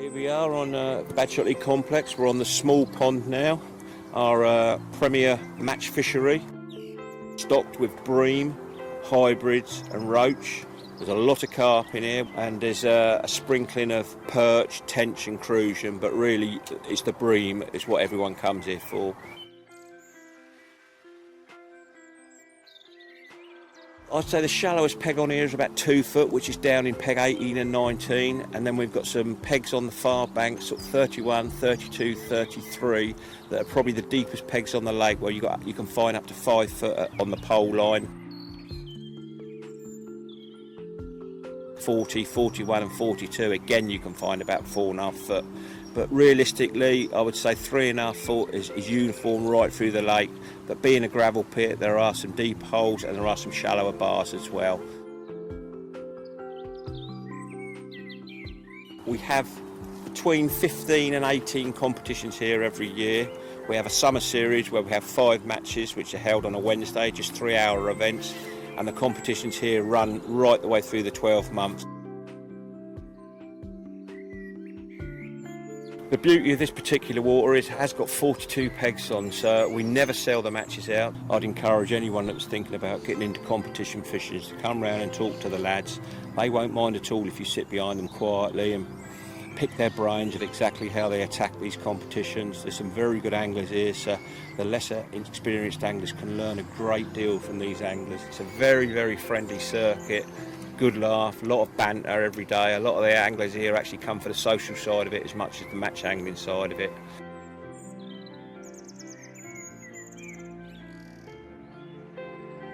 Here we are on Badshot Lea Complex. We're on the Small Pond now, our premier match fishery, stocked with bream, hybrids and roach. There's a lot of carp in here, and there's a sprinkling of perch, tench and crucian, but really it's the bream, it's what everyone comes here for. I'd say the shallowest peg on here is about 2 foot, which is down in peg 18 and 19, and then we've got some pegs on the far bank, sort of 31, 32, 33, that are probably the deepest pegs on the lake, where you can find up to 5 foot on the pole line. 40, 41 and 42, again you can find about 4.5 foot. But realistically, I would say 3.5 foot is uniform right through the lake. But being a gravel pit, there are some deep holes and there are some shallower bars as well. We have between 15 and 18 competitions here every year. We have a summer series where we have 5 matches, which are held on a Wednesday, just 3-hour events. And the competitions here run right the way through the 12 months. The beauty of this particular water is it has got 42 pegs on, so we never sell the matches out. I'd encourage anyone that was thinking about getting into competition fishing to come round and talk to the lads. They won't mind at all if you sit behind them quietly and pick their brains of exactly how they attack these competitions. There's some very good anglers here, so the lesser experienced anglers can learn a great deal from these anglers. It's a very, very friendly circuit. Good laugh, a lot of banter every day. A lot of the anglers here actually come for the social side of it as much as the match angling side of it.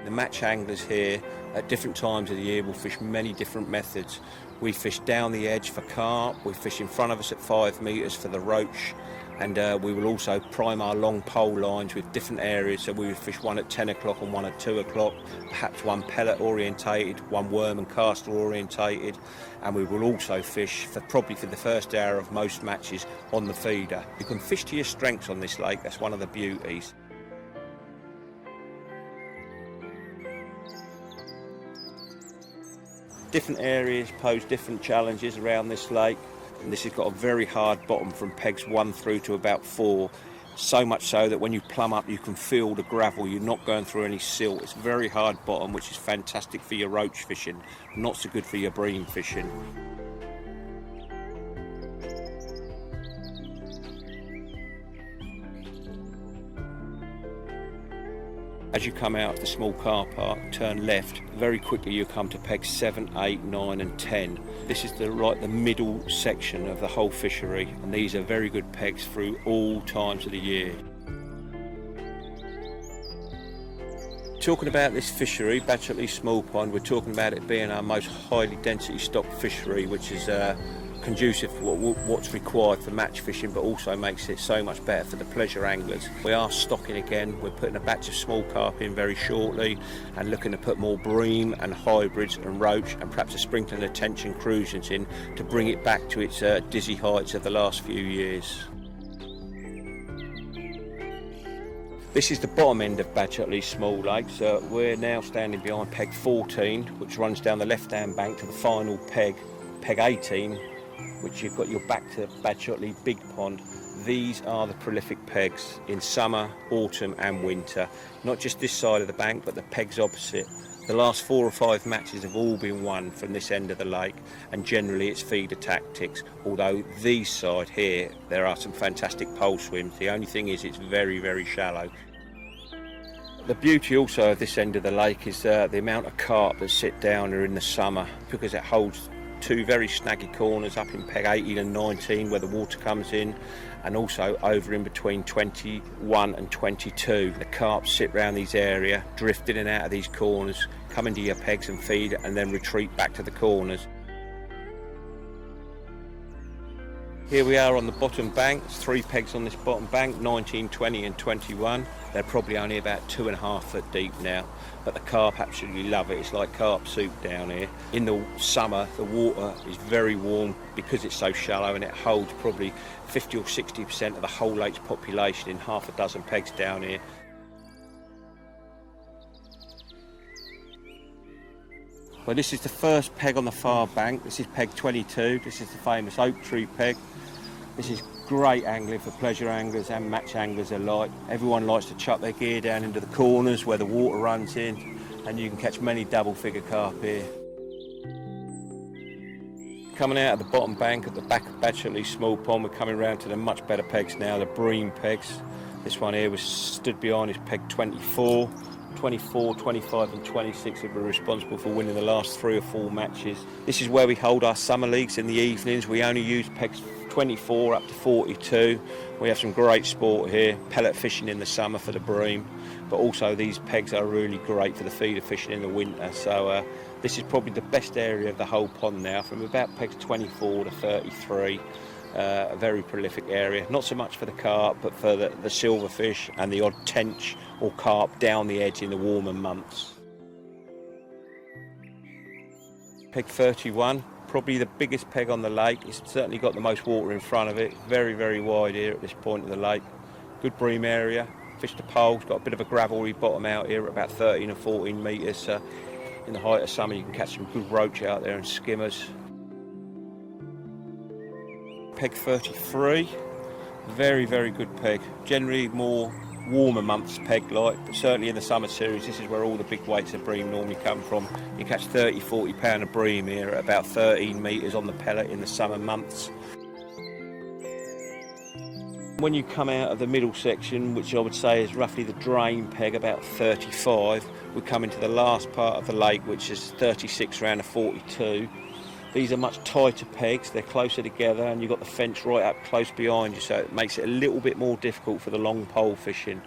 The match anglers here at different times of the year will fish many different methods. We fish down the edge for carp, we fish in front of us at 5 metres for the roach, and we will also prime our long pole lines with different areas. So we would fish one at 10 o'clock and one at 2 o'clock, perhaps one pellet orientated, one worm and caster orientated, and we will also fish probably for the first hour of most matches on the feeder. You can fish to your strengths on this lake, that's one of the beauties. Different areas pose different challenges around this lake, and this has got a very hard bottom from pegs 1 through to about 4, so much so that when you plumb up you can feel the gravel, you're not going through any silt. It's a very hard bottom, which is fantastic for your roach fishing, not so good for your bream fishing. As you come out of the small car park, turn left, very quickly you come to pegs 7, 8, 9 and 10. This is the middle section of the whole fishery, and these are very good pegs through all times of the year. Talking about this fishery, Badshot Lea Small Pond, we're talking about it being our most highly density stocked fishery, which is conducive to what's required for match fishing, but also makes it so much better for the pleasure anglers. We are stocking again. We're putting a batch of small carp in very shortly and looking to put more bream and hybrids and roach and perhaps a sprinkling of tench and crucians in to bring it back to its dizzy heights of the last few years. This is the bottom end of Badshot Lea Small Lake, so we're now standing behind peg 14, which runs down the left-hand bank to the final peg, peg 18, which you've got your back to Badshot Lea Big Pond. These are the prolific pegs in summer, autumn and winter. Not just this side of the bank, but the pegs opposite. The last 4 or 5 matches have all been won from this end of the lake, and generally it's feeder tactics, although this side here there are some fantastic pole swims. The only thing is it's very, very shallow. The beauty also of this end of the lake is the amount of carp that sit down here in the summer, because it holds 2 very snaggy corners up in peg 18 and 19 where the water comes in, and also over in between 21 and 22. The carp sit round these area, drift in and out of these corners, come into your pegs and feed, and then retreat back to the corners. Here we are on the bottom bank. There's 3 pegs on this bottom bank, 19, 20 and 21. They're probably only about 2.5 foot deep now, but the carp absolutely love it. It's like carp soup down here. In the summer, the water is very warm because it's so shallow, and it holds probably 50 or 60% of the whole lake's population in half a dozen pegs down here. Well, this is the first peg on the far bank. This is peg 22. This is the famous oak tree peg. This is great angling for pleasure anglers and match anglers alike. Everyone likes to chuck their gear down into the corners where the water runs in, and you can catch many double figure carp here. Coming out of the bottom bank at the back of Badshot Lea Small Pond, we're coming round to the much better pegs now, the bream pegs. This one here was stood behind is peg 24. 24, 25 and 26 have been responsible for winning the last 3 or 4 matches. This is where we hold our summer leagues in the evenings. We only use pegs 24 up to 42. We have some great sport here, pellet fishing in the summer for the bream, but also these pegs are really great for the feeder fishing in the winter. So this is probably the best area of the whole pond now, from about pegs 24 to 33. A very prolific area, not so much for the carp but for the silverfish and the odd tench or carp down the edge in the warmer months. Peg 31, probably the biggest peg on the lake. It's certainly got the most water in front of it. Very, very wide here at this point of the lake. Good bream area, fish to poles, got a bit of a gravelly bottom out here at about 13 or 14 metres. So in the height of summer you can catch some good roach out there and skimmers. Peg 33, very, very good peg. Generally more warmer months peg like, but certainly in the summer series this is where all the big weights of bream normally come from. You catch 30-40 pound of bream here at about 13 metres on the pellet in the summer months. When you come out of the middle section, which I would say is roughly the drain peg, about 35, we come into the last part of the lake, which is 36 round to 42. These are much tighter pegs, they're closer together, and you've got the fence right up close behind you, so it makes it a little bit more difficult for the long pole fishing.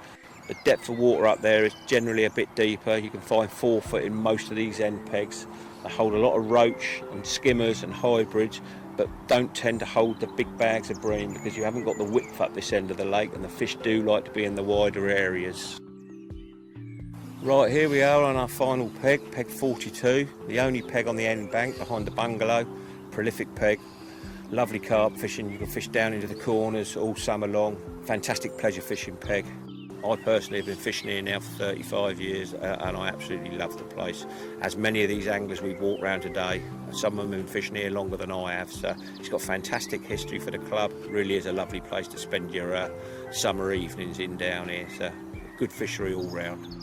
The depth of water up there is generally a bit deeper. You can find 4 foot in most of these end pegs. They hold a lot of roach and skimmers and hybrids, but don't tend to hold the big bags of bream because you haven't got the width up this end of the lake, and the fish do like to be in the wider areas. Right, here we are on our final peg, peg 42, the only peg on the end bank behind the bungalow. Prolific peg, lovely carp fishing, you can fish down into the corners all summer long. Fantastic pleasure fishing peg. I personally have been fishing here now for 35 years and I absolutely love the place. As many of these anglers we've walked around today, some of them have been fishing here longer than I have, so it's got fantastic history for the club. It really is a lovely place to spend your summer evenings in down here, so good fishery all round.